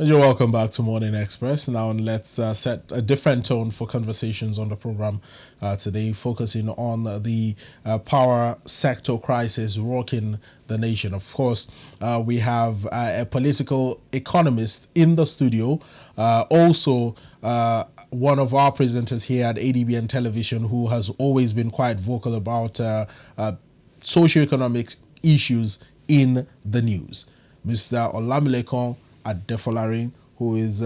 You're welcome back to Morning Express. Now, let's set a different tone for conversations on the program today, focusing on the power sector crisis rocking the nation. Of course, we have a political economist in the studio, also one of our presenters here at ADBN Television, who has always been quite vocal about socioeconomic issues in the news. Mr. Olamilekan Adefolarin, who is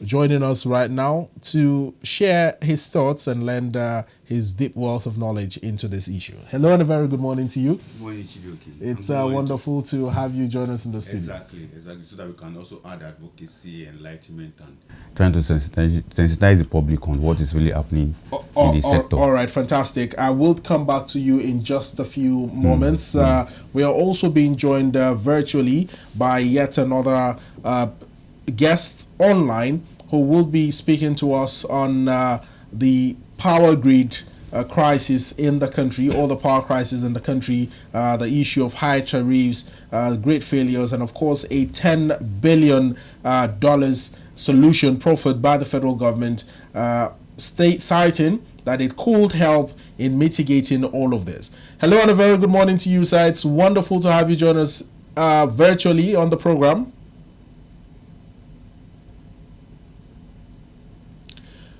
joining us right now to share his thoughts and lend his deep wealth of knowledge into this issue. Hello and a very good morning to you. Good morning, Chidoki. It's wonderful to have you join us in the studio. Exactly, so that we can also add advocacy, enlightenment, and trying to sensitize the public on what is really happening in the sector. All right, fantastic. I will come back to you in just a few moments. We are also being joined virtually by yet another guest online who will be speaking to us on the power grid crisis in the country, or the power crisis in the country, the issue of high tariffs, great failures, and of course a $10 billion solution proffered by the federal government, citing that it could help in mitigating all of this. Hello and a very good morning to you, sir. It's wonderful to have you join us virtually on the program.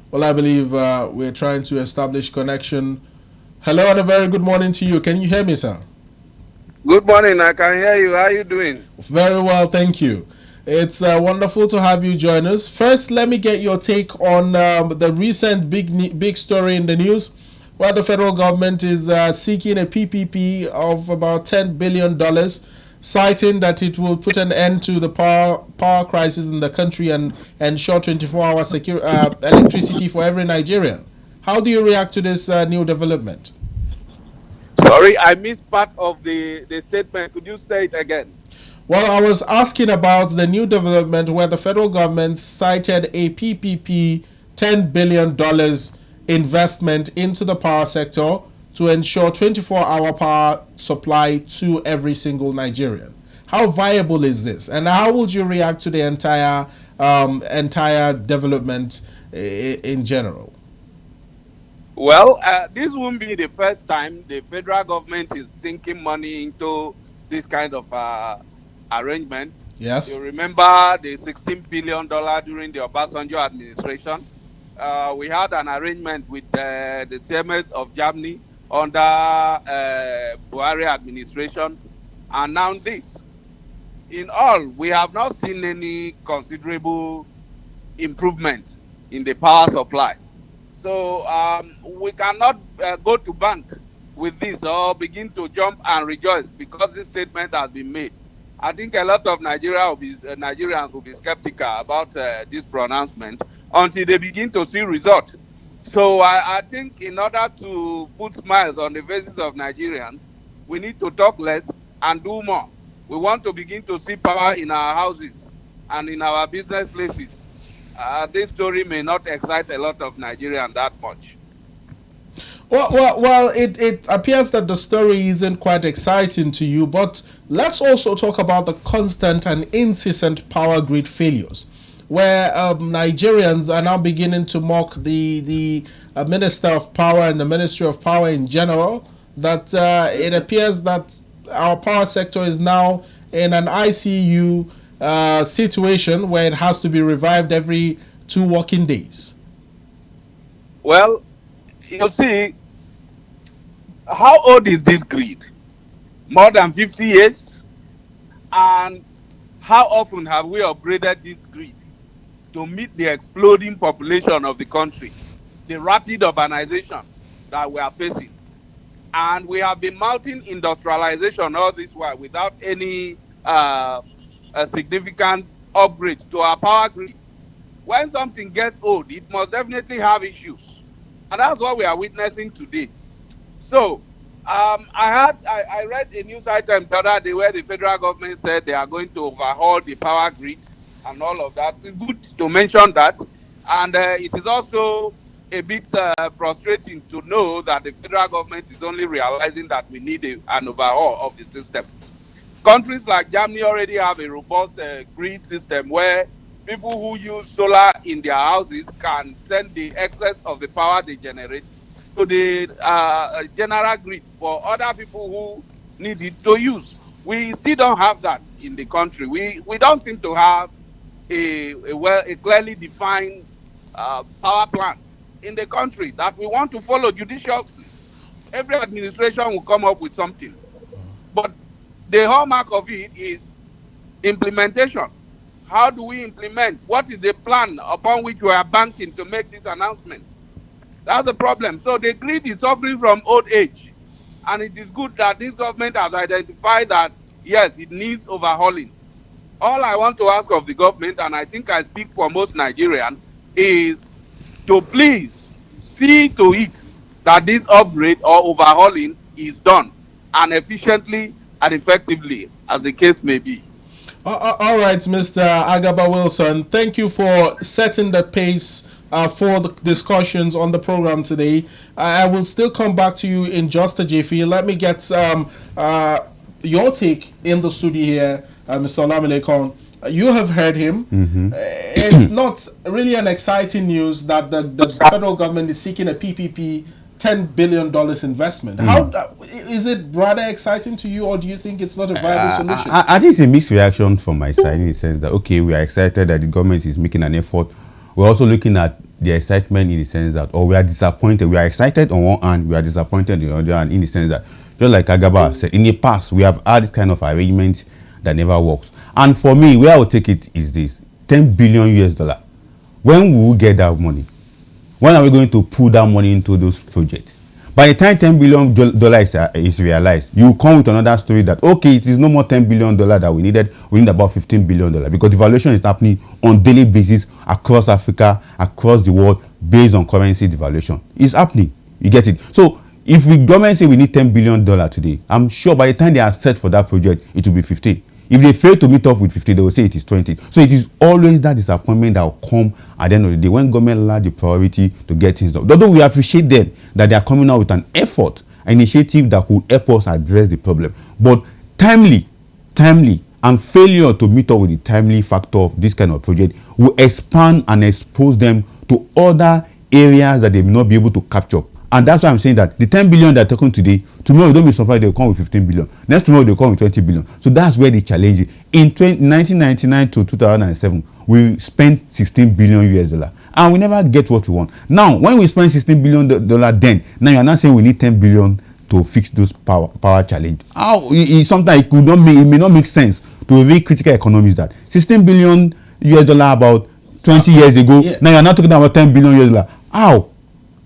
Well, I believe we're trying to establish connection. Hello and a very good morning to you. Can you hear me, sir? Good morning. I can hear you. How are you doing? Very well, thank you. It's wonderful to have you join us. First, let me get your take on the recent big story in the news, where the federal government is seeking a PPP of about $10 billion, citing that it will put an end to the power crisis in the country and ensure 24-hour electricity for every Nigerian. How do you react to this new development? Sorry, I missed part of the statement. Could you say it again? Well, I was asking about the new development where the federal government cited a PPP $10 billion investment into the power sector to ensure 24-hour power supply to every single Nigerian. How viable is this, and how would you react to the entire development in general? Well, this won't be the first time the federal government is sinking money into this kind of arrangement. Yes. You remember the $16 billion during the Obasanjo administration? We had an arrangement with the chairman of Germany under Buhari administration, and now this. In all, we have not seen any considerable improvement in the power supply. So we cannot go to bank with this or begin to jump and rejoice because this statement has been made. I think a lot of Nigerians will be skeptical about this pronouncement until they begin to see results. So I think in order to put smiles on the faces of Nigerians, we need to talk less and do more. We want to begin to see power in our houses and in our business places. This story may not excite a lot of Nigerians that much. Well, it appears that the story isn't quite exciting to you, but let's also talk about the constant and incessant power grid failures, where Nigerians are now beginning to mock the Minister of Power and the Ministry of Power in general, that it appears that our power sector is now in an ICU situation where it has to be revived every 2 working days. Well, you see, how old is this grid? More than 50 years? And how often have we upgraded this grid to meet the exploding population of the country, the rapid urbanization that we are facing? And we have been mounting industrialization all this while without any significant upgrade to our power grid. When something gets old, it must definitely have issues. And that's what we are witnessing today. So I read a news item the other day where the federal government said they are going to overhaul the power grid and all of that. It's good to mention that. And it is also a bit frustrating to know that the federal government is only realizing that we need an overhaul of the system. Countries like Germany already have a robust grid system where people who use solar in their houses can send the excess of the power they generate to the general grid for other people who need it to use. We still don't have that in the country. We don't seem to have a clearly defined power plan in the country that we want to follow judiciously. Every administration will come up with something, but the hallmark of it is implementation. How do we implement? What is the plan upon which we are banking to make these announcements? That's the problem. So the grid is suffering from old age, and it is good that this government has identified that yes, it needs overhauling. All I want to ask of the government, and I think I speak for most Nigerians, is to please see to it that this upgrade or overhauling is done, and efficiently and effectively, as the case may be. All right, Mr. Agaba Wilson, thank you for setting the pace for the discussions on the program today. I will still come back to you in just a jiffy. Let me get your take in the studio here, Mr. Olamilekan. You have heard him. It's not really an exciting news that the federal government is seeking a PPP $10 billion investment. How is it rather exciting to you, or do you think it's not a viable solution? I think it's a mixed reaction from my side, in the sense that, okay, we are excited that the government is making an effort. We're also looking at the excitement in the sense that, or we are disappointed. We are excited on one hand, we are disappointed on the other hand, in the sense that, just like Agaba said, in the past, we have had this kind of arrangement that never works. And for me, where I will take it is this: $10 billion US. When will we get that money? When are we going to put that money into those projects? By the time $10 billion is realized, you come with another story that, okay, it is no more $10 billion that we needed. We need about $15 billion, because devaluation is happening on daily basis across Africa, across the world, based on currency devaluation. It's happening. You get it? So if the government say we need $10 billion today, I'm sure by the time they are set for that project, it will be 15. If they fail to meet up with 50, they will say it is 20. So it is always that disappointment that will come at the end of the day when government allow the priority to get things done. Although we appreciate them that they are coming out with an effort, an initiative that could help us address the problem. But timely, and failure to meet up with the timely factor of this kind of project will expand and expose them to other areas that they may not be able to capture. And that's why I'm saying that the 10 billion they're talking today, tomorrow don't be surprised they'll come with 15 billion. Next tomorrow they'll come with 20 billion. So that's where the challenge is. In 1999 to 2007, we spent $16 billion US, and we never get what we want. Now, when we spend $16 billion then, now you're not saying we need 10 billion to fix those power challenge. How sometimes it may not make sense to read critical economists that $16 billion US about 20 years ago, now you're not talking about 10 billion US. How?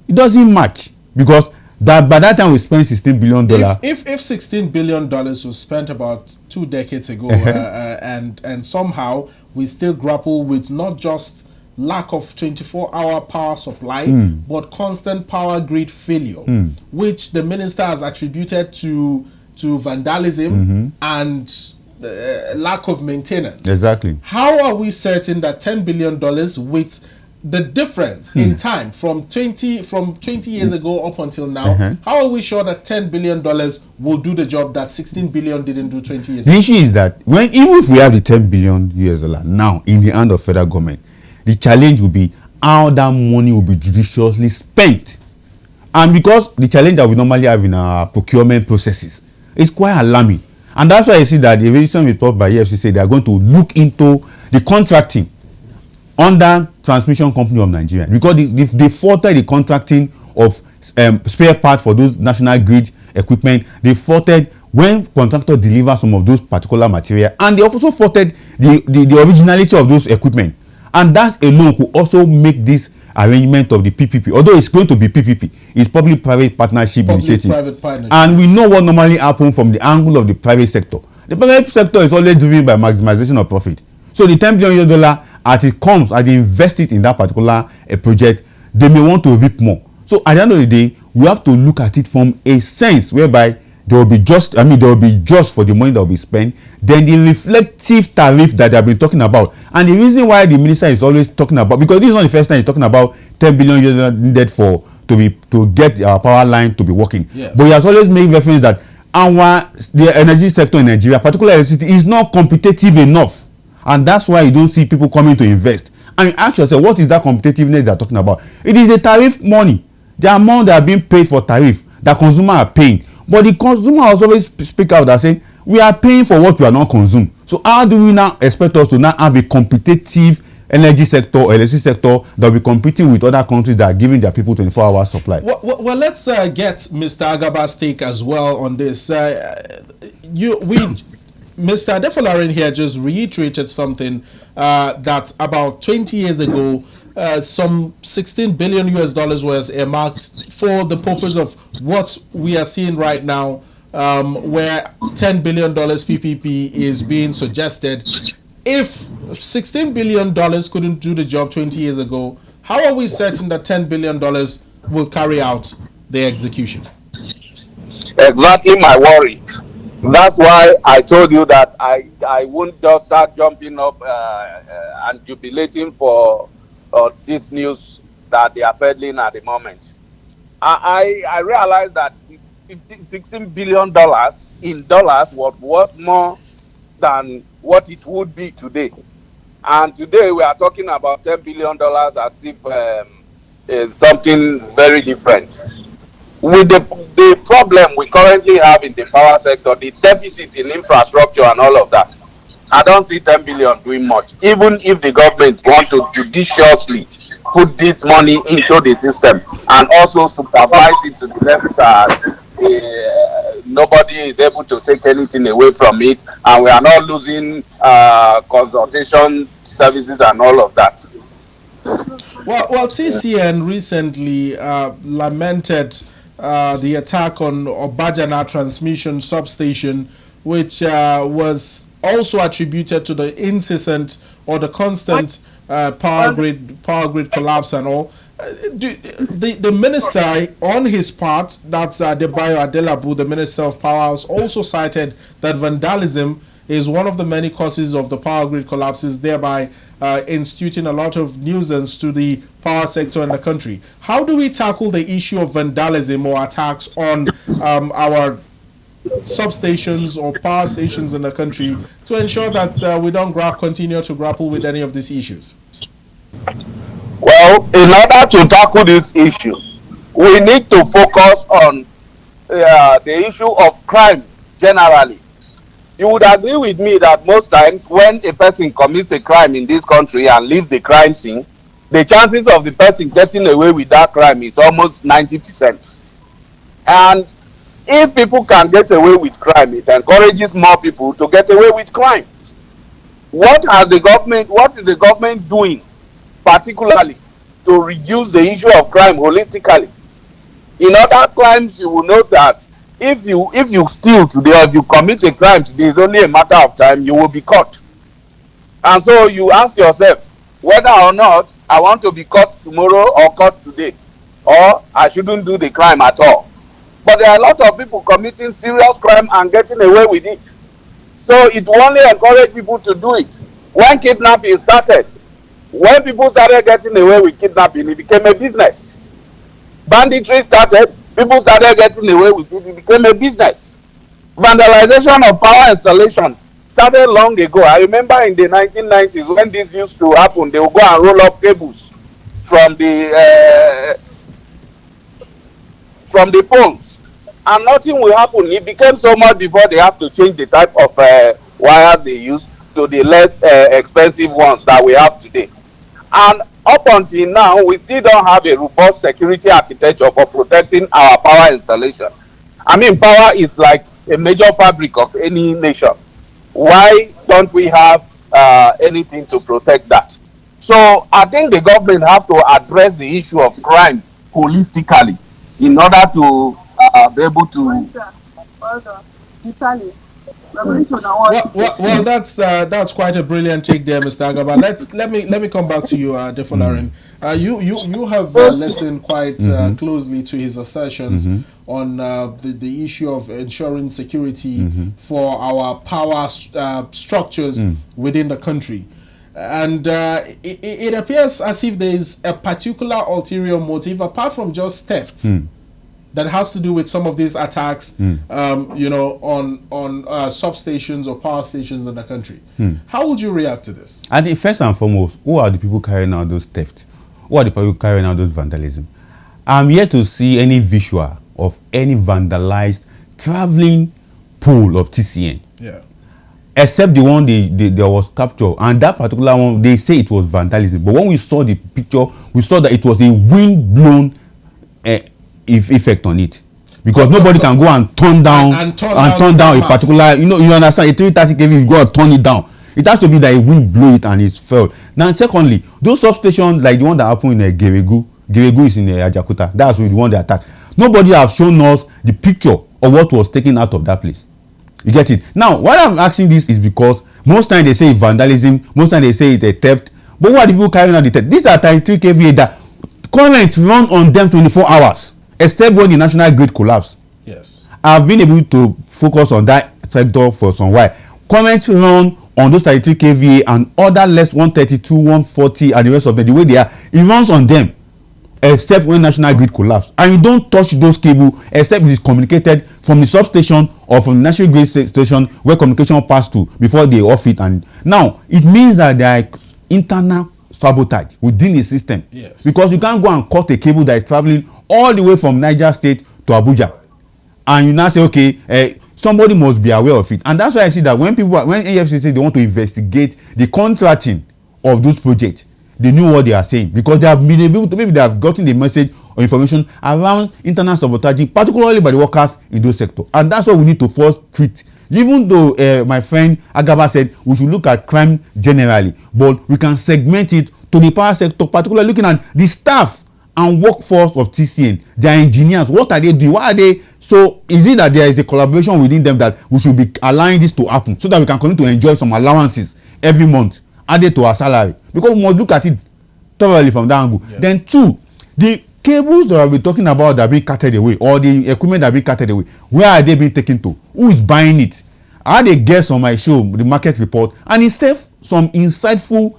It doesn't match, because by that time we spent $16 billion. If $16 billion was spent about 2 decades ago, and somehow we still grapple with not just lack of 24-hour power supply, but constant power grid failure, which the minister has attributed to vandalism and lack of maintenance. Exactly. How are we certain that $10 billion with the difference in time from 20 years ago up until now, how are we sure that $10 billion will do the job that 16 billion didn't do 20 years ago? The issue is that even if we have the $10 billion US now in the hand of federal government, the challenge will be how that money will be judiciously spent. And because the challenge that we normally have in our procurement processes is quite alarming. And that's why you see that the recent report by EFCC, they are going to look into the contracting under transmission company of Nigeria, because they faulted the contracting of spare parts for those national grid equipment. They faulted when contractors deliver some of those particular material, and they also faulted the originality of those equipment. And that alone could also make this arrangement of the PPP, although it's going to be PPP, it's public-private partnership initiative. And we know what normally happens from the angle of the private sector. The private sector is always driven by maximization of profit. So the $10 billion, as it comes, as they invest it in that particular project, they may want to reap more. So at the end of the day, we have to look at it from a sense whereby there will be just for the money that will be spent, then the reflective tariff that they have been talking about. And the reason why the minister is always talking about, because this is not the first time he's talking about 10 billion needed to get our power line to be working. Yes. But he has always made reference that the energy sector in Nigeria, particularly electricity, is not competitive enough. and that's why you don't see people coming to invest. And ask yourself, what is that competitiveness they're talking about? It is the tariff money, the amount that are being paid for tariff that consumers are paying. But the consumer also always speak out and say, we are paying for what we are not consumed. So how do we now expect us to now have a competitive energy sector or electricity sector that will be competing with other countries that are giving their people 24-hour supply? Well, let's get Mr. Agaba's take as well on this. Mr. Adefolarin here just reiterated something that about 20 years ago, some 16 billion US dollars was earmarked for the purpose of what we are seeing right now, where $10 billion PPP is being suggested. If $16 billion couldn't do the job 20 years ago, how are we certain that $10 billion will carry out the execution? Exactly my worry. That's why I told you that I won't just start jumping up and jubilating for this news that they are peddling at the moment. I realized that $16 billion in dollars was worth more than what it would be today. And today we are talking about $10 billion as if something very different. With the problem we currently have in the power sector, the deficit in infrastructure and all of that, I don't see 10 billion doing much. Even if the government want to judiciously put this money into the system and also supervise it to the level that nobody is able to take anything away from it, and we are not losing consultation services and all of that. Well, TCN recently lamented the attack on Obajana transmission substation, which was also attributed to the incessant or the constant power grid collapse and all. The minister, on his part, that's Adebayo Adelabu, the Minister of Power, has also cited that vandalism is one of the many causes of the power grid collapses, thereby instituting a lot of nuisance to the power sector in the country. How do we tackle the issue of vandalism or attacks on our substations or power stations in the country to ensure that we don't continue to grapple with any of these issues? Well, in order to tackle this issue, we need to focus on the issue of crime generally. You would agree with me that most times when a person commits a crime in this country and leaves the crime scene, the chances of the person getting away with that crime is almost 90%. And if people can get away with crime, it encourages more people to get away with crime. What is the government doing particularly to reduce the issue of crime holistically? In other crimes, you will note that if you steal today or if you commit a crime today, it's only a matter of time you will be caught. And so you ask yourself whether or not I want to be caught tomorrow or caught today, or I shouldn't do the crime at all. But there are a lot of people committing serious crime and getting away with it. So it will only encourage people to do it. When kidnapping started, when people started getting away with kidnapping, it became a business. Banditry started, people started getting away with it, it became a business. Vandalization of power installation started long ago. I remember in the 1990s when this used to happen, they would go and roll up cables from the poles, and nothing will happen. It became so much before they have to change the type of wires they use to the less expensive ones that we have today. And up until now, we still don't have a robust security architecture for protecting our power installation. I mean, power is like a major fabric of any nation. Why don't we have anything to protect that? So I think the government have to address the issue of crime holistically in order to be able to. Well, that's quite a brilliant take there, Mr. Agaba. Let me come back to you, Adefolarin. You have listened quite closely to his assertions on the issue of ensuring security for our power structures within the country. And it appears as if there is a particular ulterior motive apart from just theft. that has to do with some of these attacks, you know, on substations or power stations in the country. How would you react to this? I think first and foremost, who are the people carrying out those theft? Who are the people carrying out those vandalism? I'm yet to see any visual of any vandalized traveling pool of TCN. Yeah. Except the one there was captured, and that particular one they say it was vandalism. But when we saw the picture, we saw that it was a wind-blown effect on it, because nobody can go and turn down a particular. You understand? A 330 kV, you go and turn it down. It has to be that a wind blow it and it's fell. Now, secondly, those substations like the one that happened in Geregu is in Ajakuta. That's the one they attacked. Nobody have shown us the picture of what was taken out of that place. You get it? Now, why I'm asking this is because most times they say it's vandalism, most times they say it's a theft. But what are the people carrying out the theft? These are 33 kVA that current run on them 24 hours, except when the national grid collapse. Yes. I've been able to focus on that sector for some while. Current run on those 33 kVA and other less 132, 140 and the rest of them, the way they are, it runs on them. Except when national grid collapse, and you don't touch those cables except it is communicated from the substation or from the national grid station where communication pass to before they off it. And now it means that there are internal sabotage within the system. Yes. Because you can't go and cut a cable that is traveling all the way from Niger State to Abuja, and you now say, okay, somebody must be aware of it. And that's why I see that when AFCC they want to investigate the contracting of those projects, they knew what they are saying, because they have been able to, maybe they have gotten the message or information around internal sabotaging, particularly by the workers in those sectors. And that's what we need to first treat. Even though my friend Agaba said we should look at crime generally, but we can segment it to the power sector, particularly looking at the staff and workforce of TCN, their engineers. What are they doing? Why are they? So is it that there is a collaboration within them that we should be allowing this to happen so that we can continue to enjoy some allowances every month added to our salary? Because we must look at it thoroughly from that angle. Yes. Then two, the cables that we're talking about that are being carted away, or the equipment that are being carted away, where are they being taken to? Who is buying it? I had a guest on my show, the market report, and he said some insightful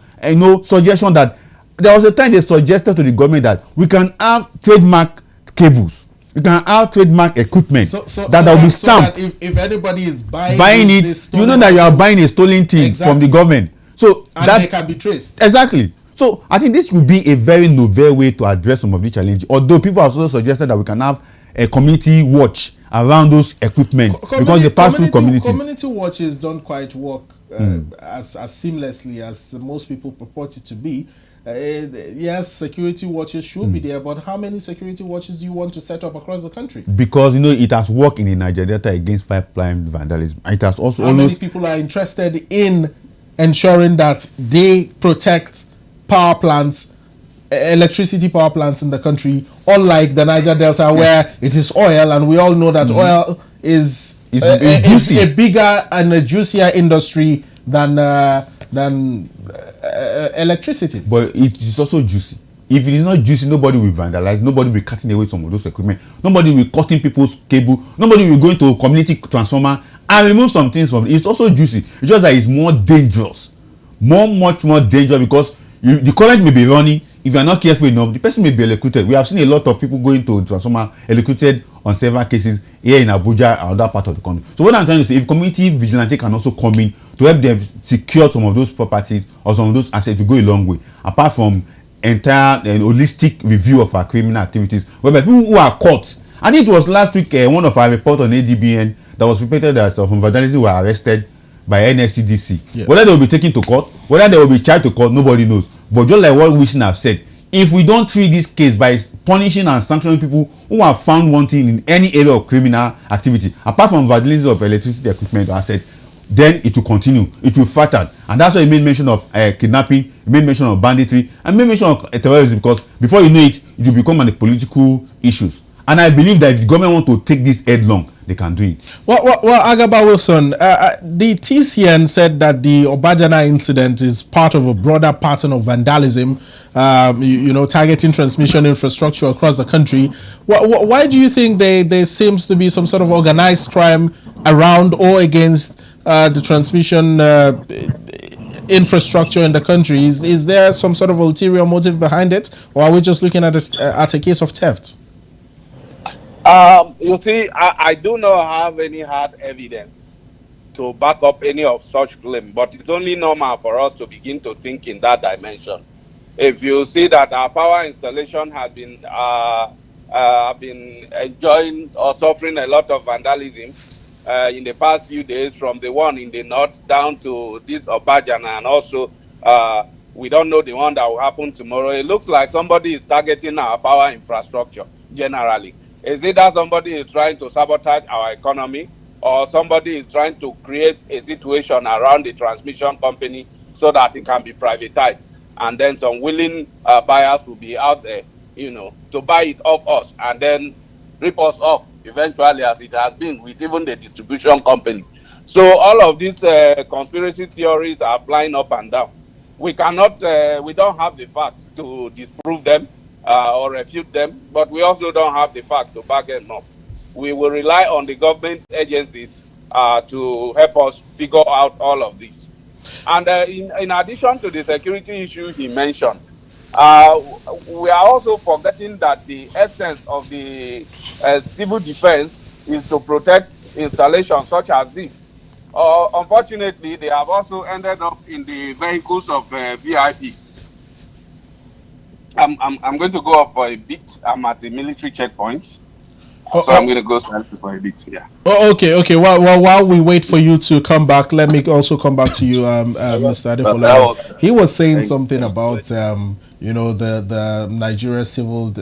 suggestion that there was a time they suggested to the government that we can have trademark cables, we can have trademark equipment that will be stamped. So that if anybody is buying it, you know that you are buying a stolen thing from the government. So and that they can be traced. Exactly. So I think this will be a very novel way to address some of the challenges. Although people have also suggested that we can have a community watch around those equipment, because they pass through communities. Community watches don't quite work as seamlessly as most people purport it to be. Yes, security watches should be there, but how many security watches do you want to set up across the country? Because it has worked in the Niger Delta against pipeline vandalism. It has also. How many people are interested in ensuring that they protect power plants, electricity power plants in the country, unlike the Niger Delta where it is oil, and we all know that oil is a bigger and a juicier industry than electricity. But it is also juicy. If it is not juicy, nobody will vandalize, nobody will be cutting away some of those equipment, nobody will cutting people's cable, nobody will go into a community transformer and remove some things from it. It's also juicy. It's just that it's more dangerous, much more dangerous, because the current may be running. If you are not careful enough, the person may be electrocuted. We have seen a lot of people going to transformer electrocuted on several cases here in Abuja and other parts of the country. So what I'm trying to say, if community vigilante can also come in to help them secure some of those properties or some of those assets, to go a long way, apart from entire and holistic review of our criminal activities, whereby people who are caught. I think it was last week one of our reports on ADBN that was reported that some vandalism were arrested by NSCDC. Yes. Whether they will be taken to court, whether they will be charged to court, nobody knows. But just like what Wilson have said, if we don't treat this case by punishing and sanctioning people who are found wanting in any area of criminal activity, apart from vandalism of electricity equipment or assets, then it will continue, it will fatten. And that's why he made mention of kidnapping, he made mention of banditry, and made mention of terrorism, because before you know it, it will become a political issues. And I believe that if the government want to take this headlong, they can do it. Well, Agaba Wilson, the TCN said that the Obajana incident is part of a broader pattern of vandalism, targeting transmission infrastructure across the country. Why do you think there seems to be some sort of organized crime around or against the transmission infrastructure in the country? Is there some sort of ulterior motive behind it, or are we just looking at a case of theft? You see, I do not have any hard evidence to back up any of such claim, but it's only normal for us to begin to think in that dimension. If you see that our power installation has been enjoying or suffering a lot of vandalism in the past few days, from the one in the north down to this Obajana, and also we don't know the one that will happen tomorrow. It looks like somebody is targeting our power infrastructure generally. Is it that somebody is trying to sabotage our economy, or somebody is trying to create a situation around the transmission company so that it can be privatized? And then some willing buyers will be out there, to buy it off us and then rip us off eventually, as it has been with even the distribution company. So all of these conspiracy theories are flying up and down. We don't have the facts to disprove them or refute them, but we also don't have the facts to back them up. We will rely on the government agencies to help us figure out all of this. And in addition to the security issue he mentioned, we are also forgetting that the essence of the civil defense is to protect installations such as this. Unfortunately, they have also ended up in the vehicles of VIPs. I'm going to go off for a bit. I'm at the military checkpoint. So I'm going to go silent for a bit. Yeah. Okay. While we wait for you to come back, let me also come back to you, Mr. Adefolarin. He was saying something about the Nigeria Civil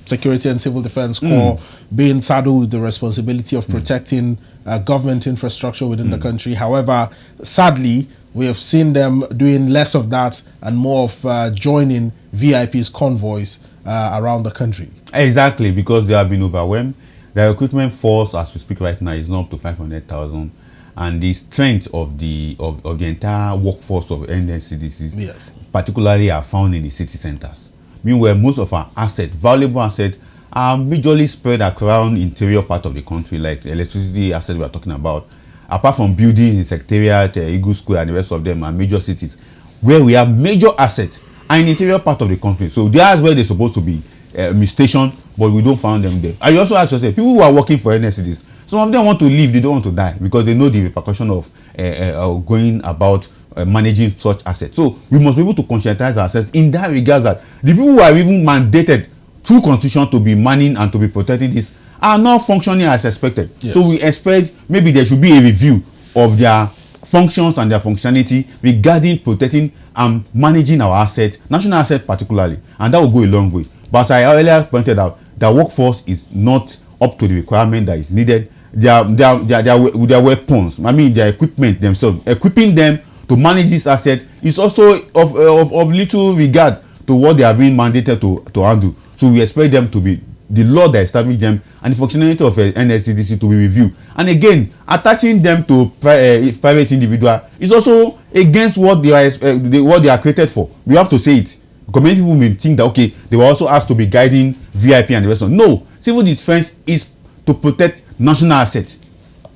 Security and Civil Defense Corps being saddled with the responsibility of protecting government infrastructure within the country. However, sadly, we have seen them doing less of that and more of joining VIP's convoys around the country. Exactly, because they have been overwhelmed. The recruitment force, as we speak right now, is not up to 500,000, and the strength of the entire workforce of NSCDC, particularly, are found in the city centers. Meanwhile, most of our assets, valuable assets, are majorly spread around interior part of the country, like the electricity assets we are talking about. Apart from buildings in Secretariat, Eagle Square, and the rest of them are major cities, where we have major assets and interior part of the country. So that's where they're supposed to be stationed, but we don't find them there. And you also ask yourself, people who are working for NSCDs, some of them want to leave, they don't want to die, because they know the repercussion of going about managing such assets. So we must be able to conscientize ourselves in that regard, that the people who are even mandated through constitution to be manning and to be protecting this are not functioning as expected. Yes. So we expect maybe there should be a review of their functions and their functionality regarding protecting and managing our assets, national assets particularly, and that will go a long way. But as I earlier pointed out, the workforce is not up to the requirement that is needed. Their weapons, their equipment themselves, equipping them to manage this asset is also of little regard to what they are being mandated to handle. So we expect them to be the law that established them and the functionality of NSCDC to be reviewed. And again, attaching them to private individual is also against what they are created for. We have to say it. Because many people may think that, okay, they were also asked to be guiding VIP and the rest of them. No, civil defense is to protect national assets.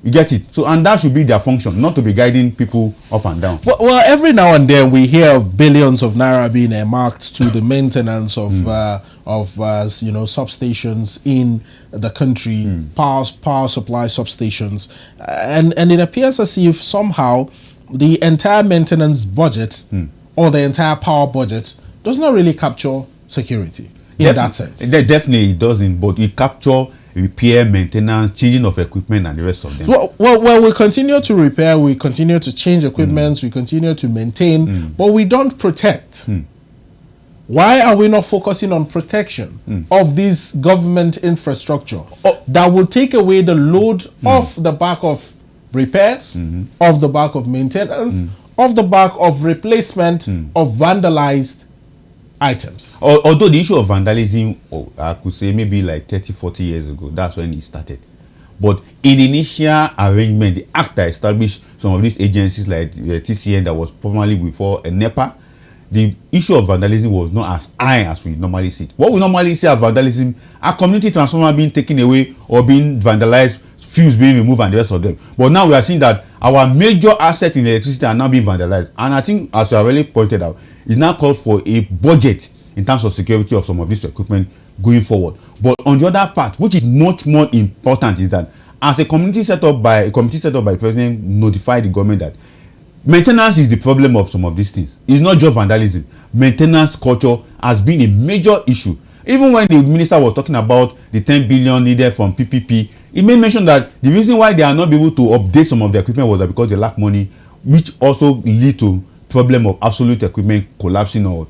You get it? So, and that should be their function, not to be guiding people up and down. Well, every now and then we hear of billions of naira being earmarked to the maintenance of substations in the country, power supply substations, and it appears as if somehow the entire maintenance budget or the entire power budget does not really capture security in that sense. Definitely it doesn't, but it captures repair, maintenance, changing of equipment, and the rest of them. Well, we continue to repair, we continue to change equipment, we continue to maintain, but we don't protect. Why are we not focusing on protection of this government infrastructure that will take away the load off the back of repairs, off the back of maintenance, off the back of replacement of vandalized items? Although the issue of vandalism, I could say maybe like 30-40 years ago, that's when it started. But in the initial arrangement, the act that established some of these agencies like TCN that was formerly before NEPA, the issue of vandalism was not as high as we normally see it. What we normally see as vandalism are community transformer being taken away or being vandalized, fuse being removed, and the rest of them. But now we are seeing that our major assets in electricity are now being vandalized. And I think, as you already pointed out, it now calls for a budget in terms of security of some of this equipment going forward. But on the other part, which is much more important, is that as a committee set up by the president notify the government that maintenance is the problem of some of these things. It's not just vandalism. Maintenance culture has been a major issue. Even when the minister was talking about the 10 billion needed from PPP, he made mention that the reason why they are not able to update some of the equipment was that because they lack money, which also lead to problem of absolute equipment collapsing or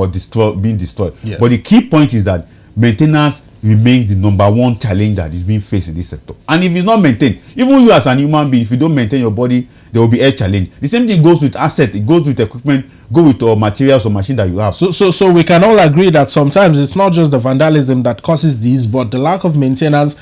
being destroyed. Yes. But the key point is that maintenance remains the number one challenge that is being faced in this sector. And if it's not maintained, even you as an human being, if you don't maintain your body, there will be a challenge. The same thing goes with asset, it goes with equipment, go with materials or machine that you have. So we can all agree that sometimes it's not just the vandalism that causes these, but the lack of maintenance.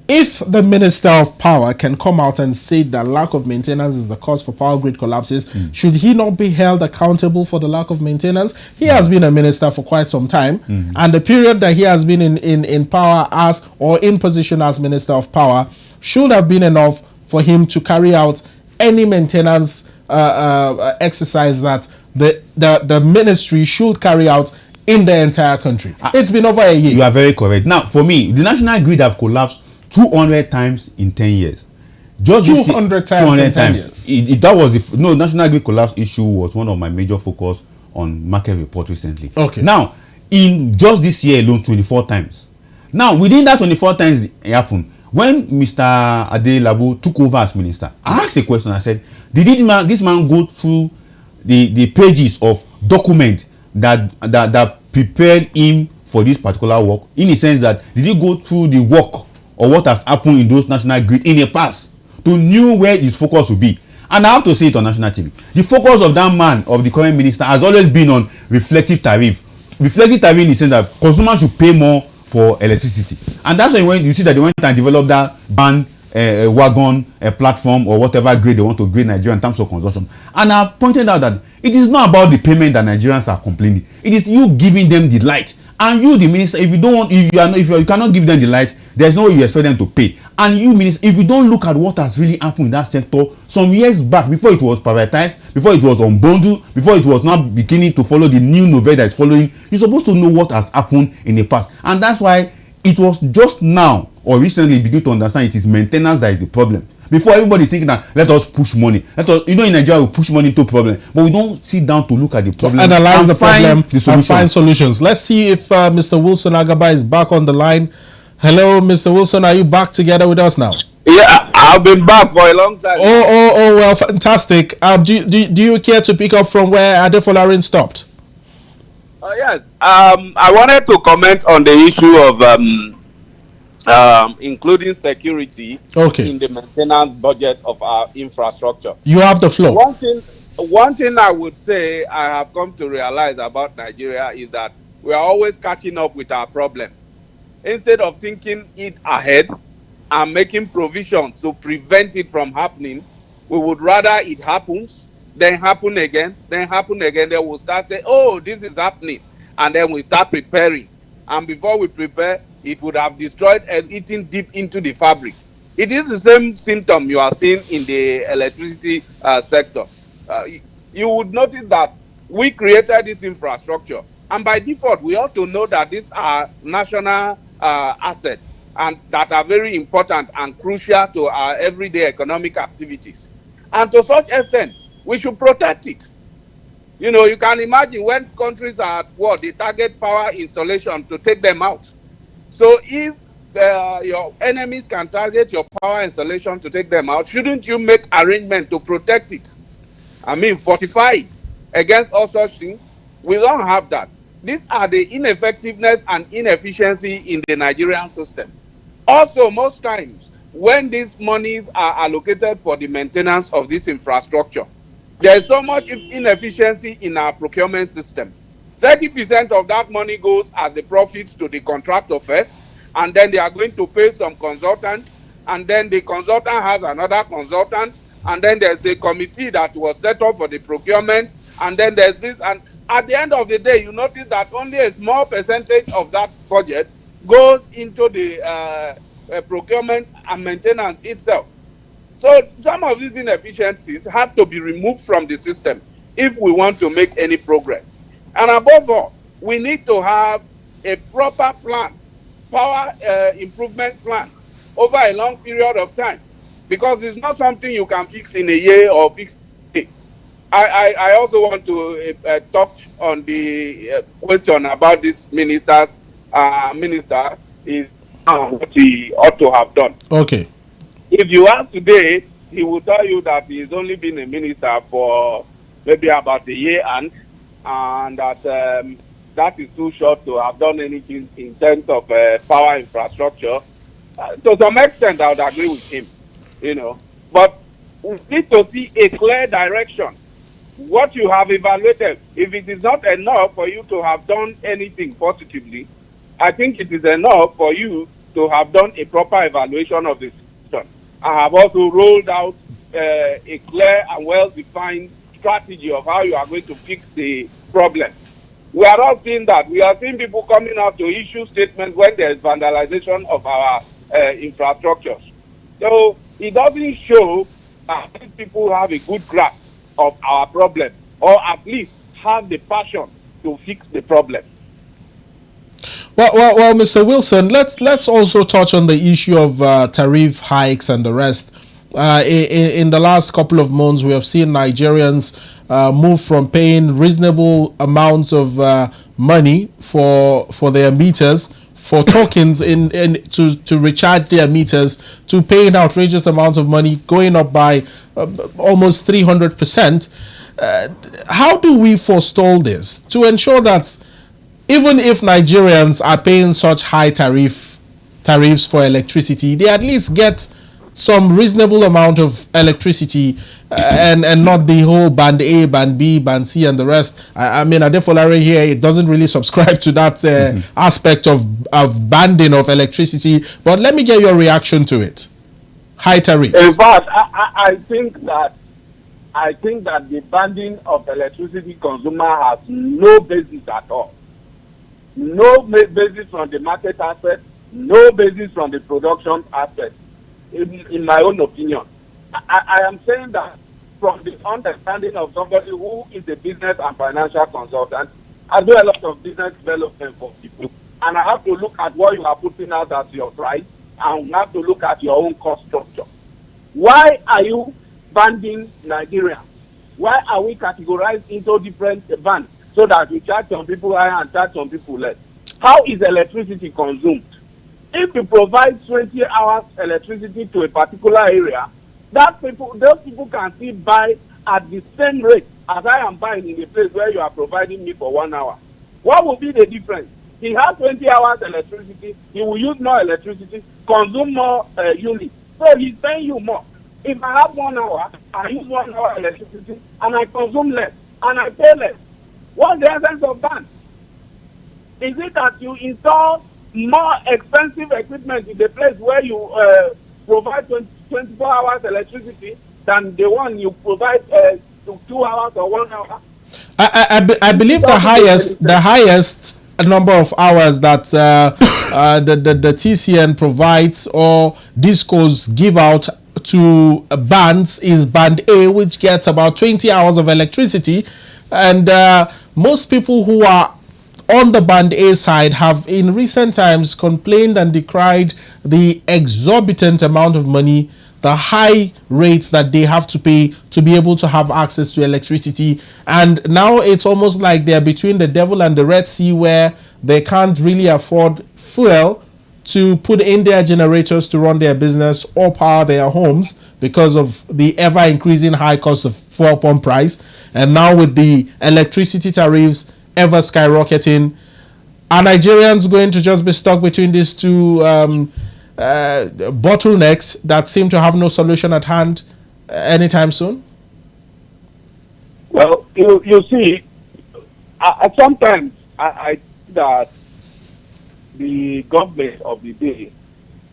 If the Minister of Power can come out and say that lack of maintenance is the cause for power grid collapses, should he not be held accountable for the lack of maintenance? He has been a minister for quite some time, and the period that he has been in power as, or in position as Minister of Power, should have been enough for him to carry out any maintenance exercise that the ministry should carry out in the entire country. It's been over a year. You are very correct. Now, for me, the national grid have collapsed 200 times in 10 years. Just 200 times in 10 years. That was national grid collapse issue was one of my major focus on market report recently. Okay. Now, in just this year alone, 24 times. Now, within that 24 times it happened, when Mr. Adefolarin took over as minister, I asked a question. I said, did this man go through the pages of document that prepared him for this particular work? In the sense that, did he go through the work or what has happened in those national grid in the past to know where his focus will be? And I have to say it on national TV. The focus of that man, of the current minister, has always been on reflective tariff. Reflective tariff in the sense that consumers should pay more for electricity. And that's when you see that they went and developed that wagon platform or whatever grade they want to grade Nigeria in terms of consumption. And I pointed out that it is not about the payment that Nigerians are complaining. It is you giving them the light. And you, the minister, if you cannot give them the light, there's no way you expect them to pay. And you, minister, if you don't look at what has really happened in that sector some years back, before it was privatized, before it was unbundled, before it was now beginning to follow the new novel that is following, you're supposed to know what has happened in the past. And that's why it was just now or recently begin to understand it is maintenance that is the problem. Before, everybody thinking that let us push money. In Nigeria we push money into problem, but we don't sit down to look at the problem, analyze the problem, and find solutions. Let's see if Mr. Wilson Agaba is back on the line. Hello, Mr. Wilson, are you back together with us now? Yeah, I've been back for a long time. Oh, well, fantastic. Do you care to pick up from where Adefolarin stopped? Yes. I wanted to comment on the issue of including security in the maintenance budget of our infrastructure. You have the floor. One thing I would say I have come to realize about Nigeria is that we are always catching up with our problem. Instead of thinking it ahead and making provisions to prevent it from happening, we would rather it happens, then happen again, then we'll start saying, oh, this is happening. And then we start preparing. And before we prepare, it would have destroyed and eaten deep into the fabric. It is the same symptom you are seeing in the electricity sector. You would notice that we created this infrastructure. And by default, we ought to know that these are national assets and that are very important and crucial to our everyday economic activities. And to such extent, we should protect it. You know, you can imagine when countries are at war, they target power installation to take them out. So if your enemies can target your power installation to take them out, shouldn't you make arrangement to protect it? I mean, fortify it against all such things? We don't have that. These are the ineffectiveness and inefficiency in the Nigerian system. Also, most times, when these monies are allocated for the maintenance of this infrastructure, there is so much inefficiency in our procurement system. 30% of that money goes as the profits to the contractor first, and then they are going to pay some consultants, and then the consultant has another consultant, and then there's a committee that was set up for the procurement, and then there's this, and at the end of the day, you notice that only a small percentage of that budget goes into the procurement and maintenance itself. So some of these inefficiencies have to be removed from the system if we want to make any progress. And above all, we need to have a proper plan power improvement plan over a long period of time, because it's not something you can fix in a year or fix in a day. I also want to touch on the question about this minister is what he ought to have done. Okay. If you ask today, he will tell you that he's only been a minister for maybe about a year, and that that is too short to have done anything in terms of power infrastructure. To some extent, I would agree with him, But we need to see a clear direction. What you have evaluated, if it is not enough for you to have done anything positively, I think it is enough for you to have done a proper evaluation of the situation. I have also rolled out a clear and well-defined strategy of how you are going to fix the problem. We are not seeing that. We are seeing people coming out to issue statements when there is vandalization of our infrastructures. So it doesn't show that these people have a good grasp of our problem, or at least have the passion to fix the problem. Well, Mr. Wilson, let's also touch on the issue of tariff hikes and the rest. In the last couple of months, we have seen Nigerians move from paying reasonable amounts of money for their meters, for tokens to recharge their meters, to paying outrageous amounts of money, going up by almost 300%. How do we forestall this to ensure that even if Nigerians are paying such high tariffs for electricity, they at least get some reasonable amount of electricity, and not the whole band A, band B, band C, and the rest? I mean, Adefolarin here, it doesn't really subscribe to that aspect of banding of electricity. But let me get your reaction to it. High tariffs. In fact, I think that the banding of electricity consumer has no basis at all. No basis from the market aspect, no basis from the production aspect. In my own opinion, I am saying that from the understanding of somebody who is a business and financial consultant. I do a lot of business development for people, and I have to look at what you are putting out as your price, and we have to look at your own cost structure. Why are you banding Nigerians? Why are we categorized into different bands so that we charge some people higher and charge some people less? How is electricity consumed? If you provide 20 hours electricity to a particular area, those people can still buy at the same rate as I am buying in the place where you are providing me for 1 hour. What will be the difference? He has 20 hours electricity, he will use more electricity, consume more units. So he's paying you more. If I have 1 hour, I use 1 hour electricity, and I consume less, and I pay less. What's the essence of that? Is it that you install more expensive equipment in the place where you provide 24 hours electricity than the one you provide 2 hours or 1 hour? I believe the highest number of hours that the TCN provides or discos give out to bands is band A, which gets about 20 hours of electricity, and most people who are on the band A side have in recent times complained and decried the exorbitant amount of money, the high rates that they have to pay to be able to have access to electricity. And now it's almost like they're between the devil and the Red Sea, where they can't really afford fuel to put in their generators to run their business or power their homes because of the ever increasing high cost of fuel pump price. And now with the electricity tariffs ever skyrocketing, are Nigerians going to just be stuck between these two bottlenecks that seem to have no solution at hand anytime soon? Well, you see, sometimes I think that the government of the day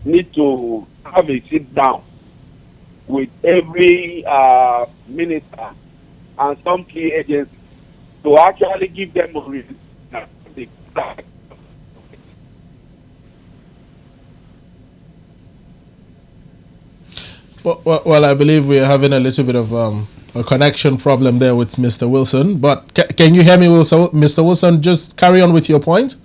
need to have a sit down with every minister and some key agencies to actually give them a reason. Well, I believe we are having a little bit of a connection problem there with Mr. Wilson. But can you hear me, Wilson? Mr. Wilson, just carry on with your point.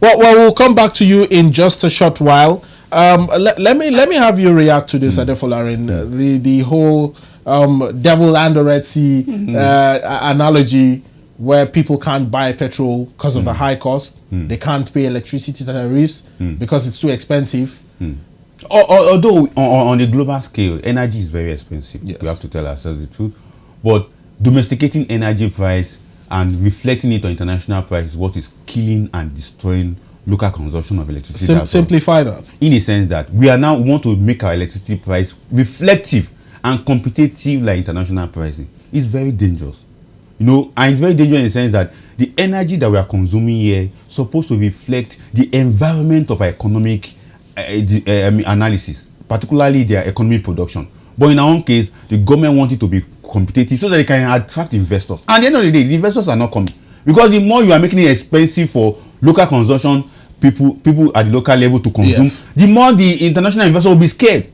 Well, we'll come back to you in just a short while. Let me have you react to this, Adefolarin. The whole devil and the Red Sea analogy, where people can't buy petrol because of the high cost. They can't pay electricity tariffs because it's too expensive. Although on a global scale, energy is very expensive. Yes. We have to tell ourselves the truth. But domesticating energy price and reflecting it on international price is what is killing and destroying local consumption of electricity. Simplify that. In the sense that we want to make our electricity price reflective and competitive like international pricing. It's very dangerous. And it's very dangerous in the sense that the energy that we are consuming here is supposed to reflect the environment of our economic analysis, particularly their economic production. But in our own case, the government wants it to be competitive so that they can attract investors. And at the end of the day, the investors are not coming. Because the more you are making it expensive for local consumption, people at the local level to consume, the more the international investor will be scared.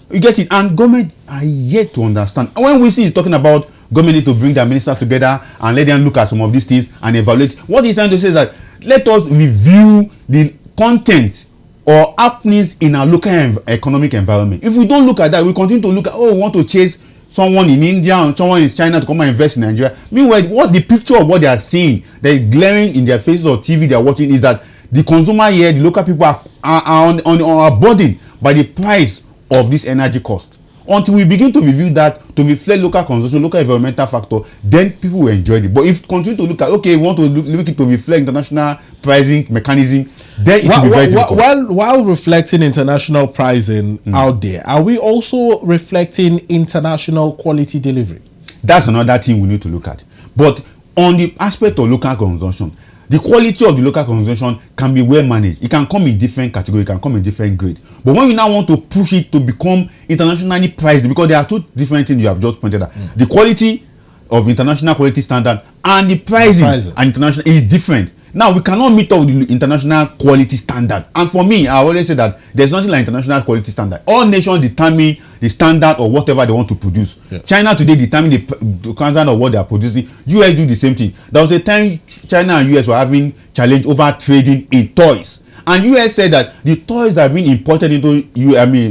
You get it? And government are yet to understand. And when we see is talking about government need to bring their ministers together and let them look at some of these things and evaluate, what he's trying to say is that let us review the content or happenings in our local economic environment. If we don't look at that, we continue to look at, we want to chase someone in India and someone in China to come and invest in Nigeria. Meanwhile, what the picture of what they are seeing, they're glaring in their faces or TV they are watching, is that the consumer here, the local people are burdened by the price of this energy cost. Until we begin to review that to reflect local consumption, local environmental factor, then people will enjoy it. But if you continue to look at, we want to look it to reflect international pricing mechanism, then it will be very difficult. While reflecting international pricing out there, are we also reflecting international quality delivery? That's another thing we need to look at. But on the aspect of local consumption, the quality of the local consumption can be well managed. It can come in different categories, it can come in different grades. But when we now want to push it to become internationally priced, because there are two different things you have just pointed out. The quality of international quality standard and the pricing and international is different. Now we cannot meet up with the international quality standard. And for me, I always say that there's nothing like international quality standard. All nations determine the standard or whatever they want to produce. China today determine the standard of what they are producing. US do the same thing. There was a time China and US were having challenge over trading in toys. And US said that the toys that are being imported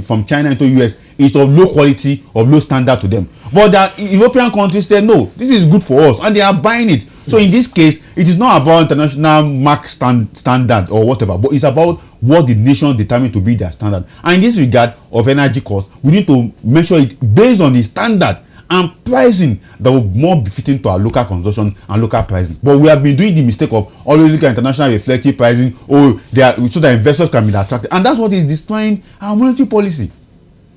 from China into US is of low quality, of low standard to them. But the European countries said, no, this is good for us, and they are buying it. So in this case, it is not about international mark standard or whatever, but it's about what the nation determined to be their standard. And in this regard of energy cost, we need to measure it based on the standard and pricing that will be more befitting to our local consumption and local pricing. But we have been doing the mistake of always looking at international reflective pricing, so that investors can be attracted. And that's what is destroying our monetary policy.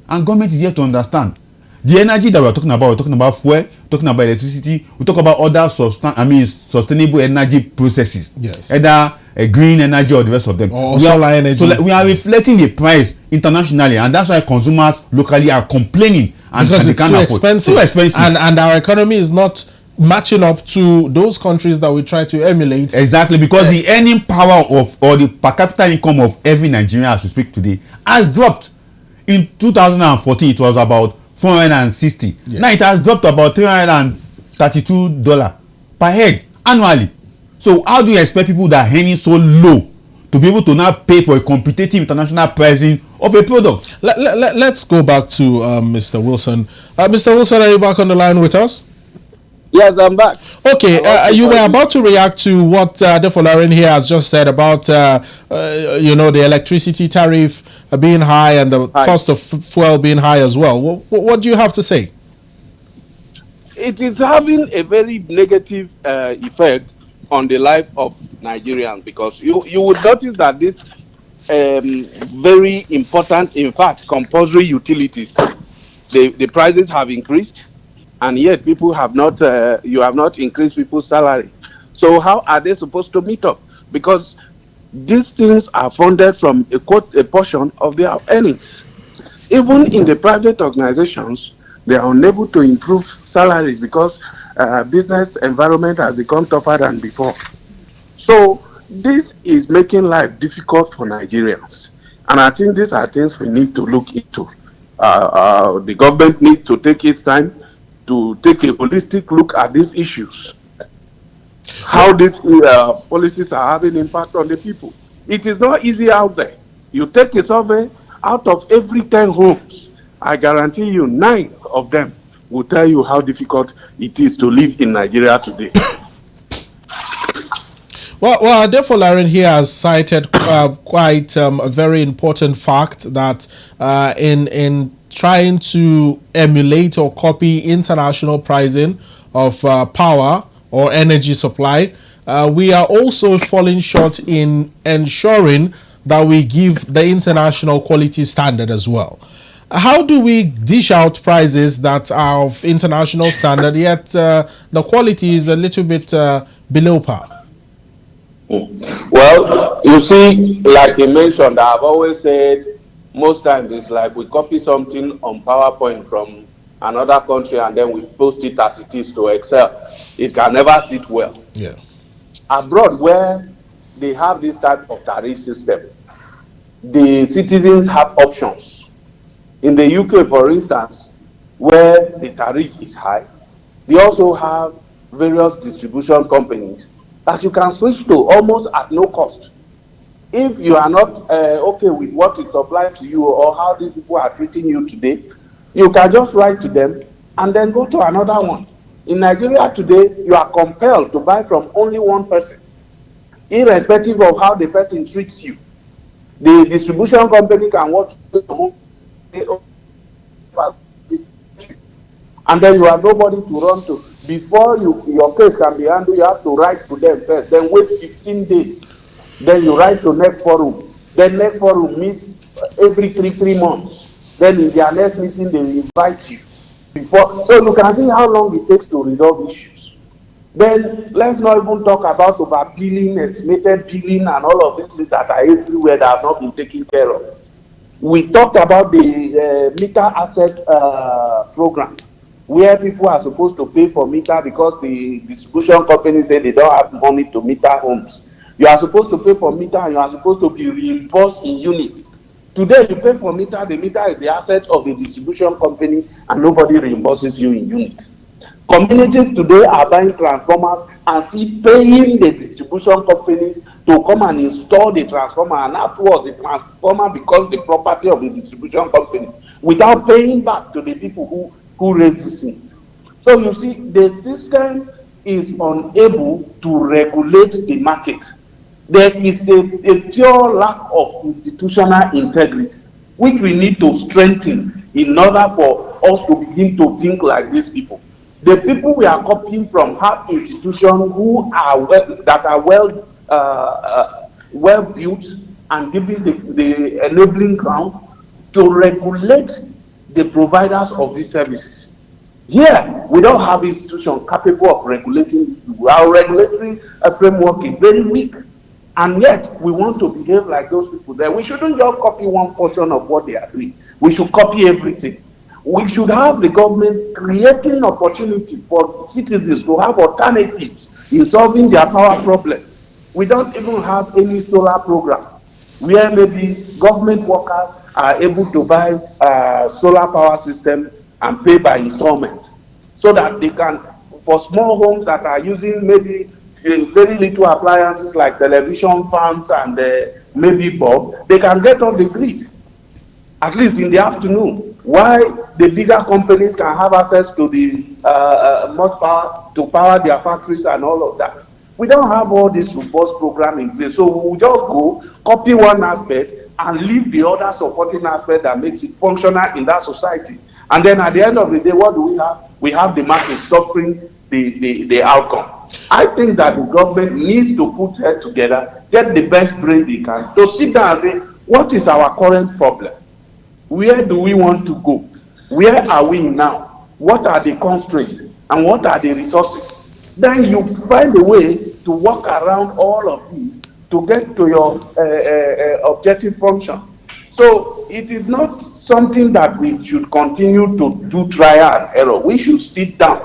And government is here to understand. The energy that we're talking about fuel, talking about electricity, we talk about other sustainable energy processes. Yes. Either green energy or the rest of them. Or solar energy. So we are reflecting the price internationally, and that's why consumers locally are complaining because it's too expensive. And our economy is not matching up to those countries that we try to emulate. Exactly, because the earning power or the per capita income of every Nigerian as we speak today has dropped. In 2014, it was about 460. Yes. Now it has dropped to about $332 per head annually. So how do you expect people that are earning so low to be able to now pay for a competitive international pricing of a product? Let's go back to Mr. Wilson. Mr. Wilson, are you back on the line with us? Yes, I'm back. Okay, you were about to react to what Adefolarin here has just said about the electricity tariff being high and the cost of fuel being high as well. What do you have to say? It is having a very negative effect on the life of Nigerians, because you would notice that this very important, in fact, compulsory utilities, the prices have increased. And yet people have not, you have not increased people's salary. So how are they supposed to meet up? Because these things are funded from a portion of their earnings. Even in the private organizations, they are unable to improve salaries because business environment has become tougher than before. So this is making life difficult for Nigerians. And I think these are things we need to look into. The government needs to take its time to take a holistic look at these issues. How these policies are having impact on the people. It is not easy out there. You take a survey, out of every 10 homes, I guarantee you 9 of them will tell you how difficult it is to live in Nigeria today. Well, Adefolarin here has cited quite a very important fact that in trying to emulate or copy international pricing of power or energy supply, we are also falling short in ensuring that we give the international quality standard as well. How do we dish out prices that are of international standard, yet the quality is a little bit below par? Well, you see, like you mentioned, I've always said most times it's like we copy something on PowerPoint from another country and then we post it as it is to Excel. It can never sit well. Yeah. Abroad, where they have this type of tariff system, the citizens have options. In the UK, for instance, where the tariff is high, they also have various distribution companies that you can switch to almost at no cost. If you are not okay with what is supplied to you or how these people are treating you today, you can just write to them and then go to another one. In Nigeria today, you are compelled to buy from only one person, irrespective of how the person treats you. The distribution company can work and then you have nobody to run to. Before your case can be handled, you have to write to them first, then wait 15 days. Then you write to NEC Forum. Then NEC Forum meets every three months. Then in their next meeting, they invite you. So you can see how long it takes to resolve issues. Then let's not even talk about overbilling, estimated billing, and all of these things that are everywhere that have not been taken care of. We talked about the meter asset program, where people are supposed to pay for meter because the distribution companies say they don't have money to meter homes. You are supposed to pay for meter and you are supposed to be reimbursed in units. Today you pay for meter, the meter is the asset of the distribution company and nobody reimburses you in units. Communities today are buying transformers and still paying the distribution companies to come and install the transformer, and afterwards the transformer becomes the property of the distribution company without paying back to the people who raise it. So you see, the system is unable to regulate the market. There is a pure lack of institutional integrity, which we need to strengthen in order for us to begin to think like these people. The people we are copying from have institutions who are well built and giving the enabling ground to regulate the providers of these services. Here, we don't have institutions capable of regulating these people. Our regulatory framework is very weak, and yet we want to behave like those people there. We shouldn't just copy one portion of what they are doing. We should copy everything. We should have the government creating opportunity for citizens to have alternatives in solving their power problem. We don't even have any solar program where maybe government workers are able to buy solar power system and pay by installment, so that they can, for small homes that are using maybe very little appliances like television, fans, and maybe bulb, they can get off the grid, at least in the afternoon. Why the bigger companies can have access to the much power to power their factories and all of that. We don't have all this robust program in place, so we will just go copy one aspect and leave the other supporting aspect that makes it functional in that society. And then at the end of the day, what do we have? We have the masses suffering the outcome. I think that the government needs to put head together, get the best brain they can, to sit down and say, what is our current problem? Where do we want to go? Where are we now? What are the constraints? And what are the resources? Then you find a way to work around all of these to get to your objective function. So it is not something that we should continue to do trial and error. We should sit down,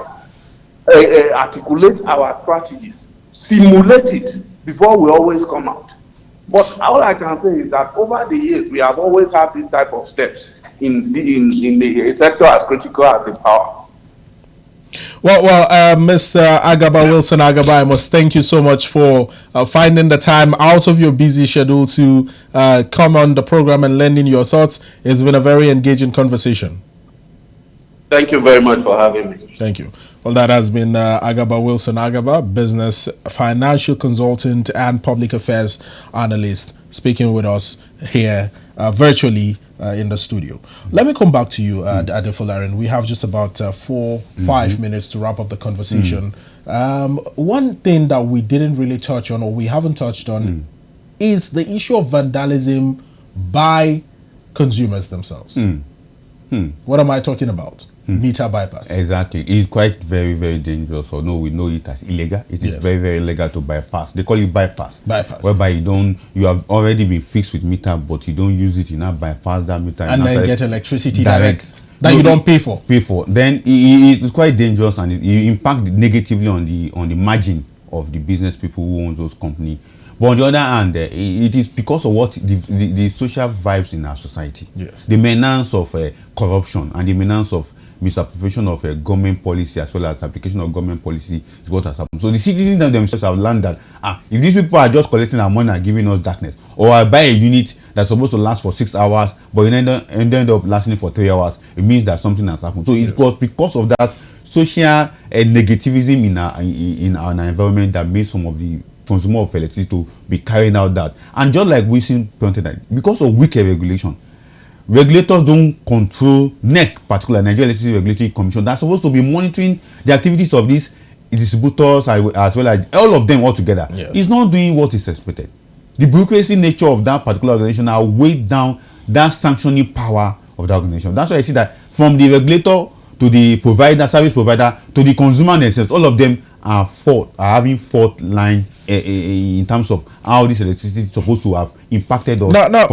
articulate our strategies, simulate it before we always come out. But all I can say is that over the years, we have always had this type of steps in the sector as critical as the power. Mr. Agaba Wilson Agaba, I must thank you so much for finding the time out of your busy schedule to come on the program and lending your thoughts. It's been a very engaging conversation. Thank you very much for having me. Thank you. Well, that has been Agaba Wilson Agaba, business, financial consultant, and public affairs analyst, speaking with us here virtually in the studio. Let me come back to you, Adefolarin. We have just about 5 minutes to wrap up the conversation. One thing that we didn't really touch on, or we haven't touched on, is the issue of vandalism by consumers themselves. What am I talking about? Meter bypass. Exactly. It's quite very, very dangerous. So no, we know it as illegal. It is very, very illegal to bypass. They call it bypass. Bypass. Whereby you have already been fixed with meter, but you don't use it, you now bypass that meter. And then get electricity direct. That you don't pay for. Then it's quite dangerous, and it impacts negatively on the margin of the business people who own those companies. But on the other hand, it is because of what the social vibes in our society. Yes. The menace of corruption and the menace of misappropriation of government policy, as well as application of government policy, is what has happened. So the citizens themselves have learned that if these people are just collecting our money and giving us darkness, or I buy a unit that's supposed to last for 6 hours but it ended up lasting for 3 hours, it means that something has happened. So it was because of that social negativism in our environment that made some of the consumer of electricity to be carrying out that. And just like we seen pointed out, because of weaker regulation, regulators don't control NEC, particularly Nigeria Electricity Regulatory Commission, that's supposed to be monitoring the activities of these distributors as well as all of them all together. Yes. It's not doing what is expected. The bureaucracy nature of that particular organization are weighed down that sanctioning power of the organization. That's why I see that from the regulator to the provider, service provider, to the consumer themselves, all of them are having fault line in terms of how this electricity is supposed to have impacted us. Now,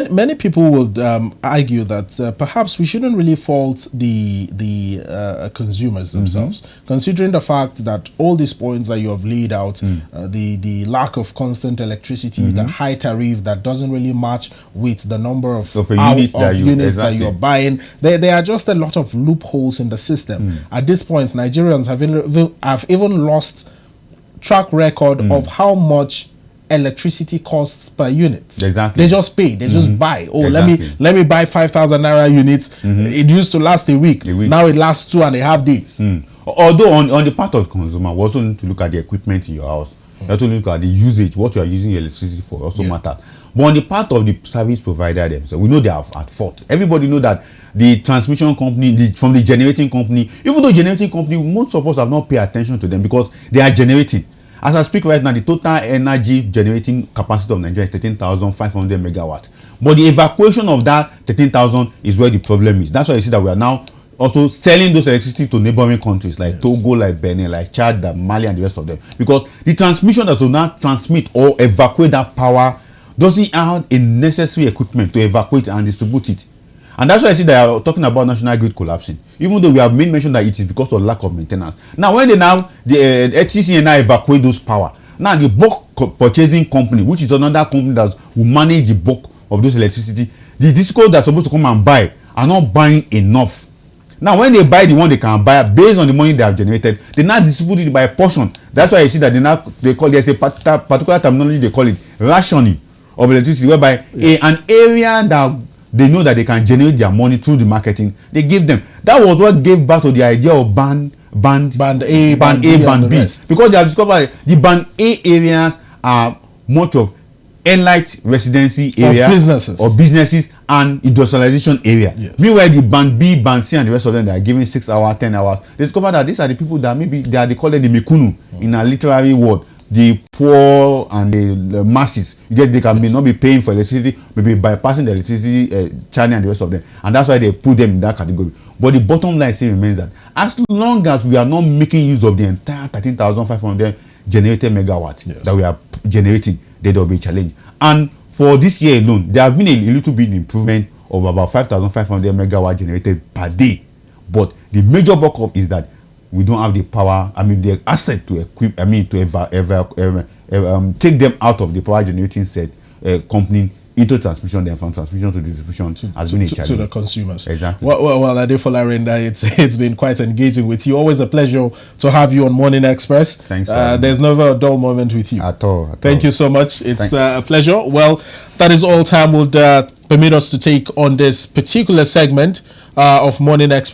many people would argue that perhaps we shouldn't really fault the consumers themselves, considering the fact that all these points that you have laid out, the lack of constant electricity, the high tariff that doesn't really match with the number of units that you're buying, there are just a lot of loopholes in the system. At this point, Nigerians have even lost track record of how much electricity costs per unit. Exactly. They just pay. They just buy. Oh, Exactly. let me buy 5,000 naira units. It used to last a week. Now it lasts 2.5 days. Although on the part of the consumer, we also need to look at the equipment in your house. We also look at the usage, what you are using electricity for also matters. But on the part of the service provider themselves, we know they are at fault. Everybody know that the transmission company, from the generating company, even though generating company, most of us have not paid attention to them because they are generating. As I speak right now, the total energy generating capacity of Nigeria is 13,500 megawatts. But the evacuation of that 13,000 is where the problem is. That's why you see that we are now also selling those electricity to neighboring countries like Togo, like Benin, like Chad, Mali, and the rest of them. Because the transmission that will now transmit or evacuate that power doesn't have a necessary equipment to evacuate and distribute it. And that's why I see that they are talking about national grid collapsing, even though we have made mention that it is because of lack of maintenance. Now, when they now the HTC now evacuate those power, now the bulk purchasing company, which is another company that will manage the bulk of those electricity, the discos that are supposed to come and buy are not buying enough. Now, when they buy the one they can buy based on the money they have generated, they now distribute it by a portion. That's why you see that there's a particular terminology they call it rationing of electricity, whereby an area that they know that they can generate their money through the marketing, they give them. That was what gave back to the idea of band A, band B, because they have discovered the band A areas are much of elite residency area or businesses and industrialization area. Yes. Meanwhile, the band B, band C, and the rest of them, they are giving 6 hours, 10 hours. They discovered that these are the people that maybe they call them the Mekunu in a literary word. The poor and the masses, yet they may not be paying for electricity, maybe bypassing the electricity channel and the rest of them, and that's why they put them in that category. But the bottom line still remains that as long as we are not making use of the entire 13,500 generated megawatts that we are generating, there will be a challenge. And for this year alone, there have been a little bit improvement of about 5,500 megawatts generated per day. But the major bulk of is that we don't have the power, the asset to equip, to take them out of the power generating company into transmission, then from transmission to distribution has been a challenge. To the consumers. Exactly. Well, Adefolarin, it's been quite engaging with you. Always a pleasure to have you on Morning Express. Thanks. There's never a dull moment with you. At all. Thank you so much. It's a pleasure. Well, that is all time would permit us to take on this particular segment of Morning Express.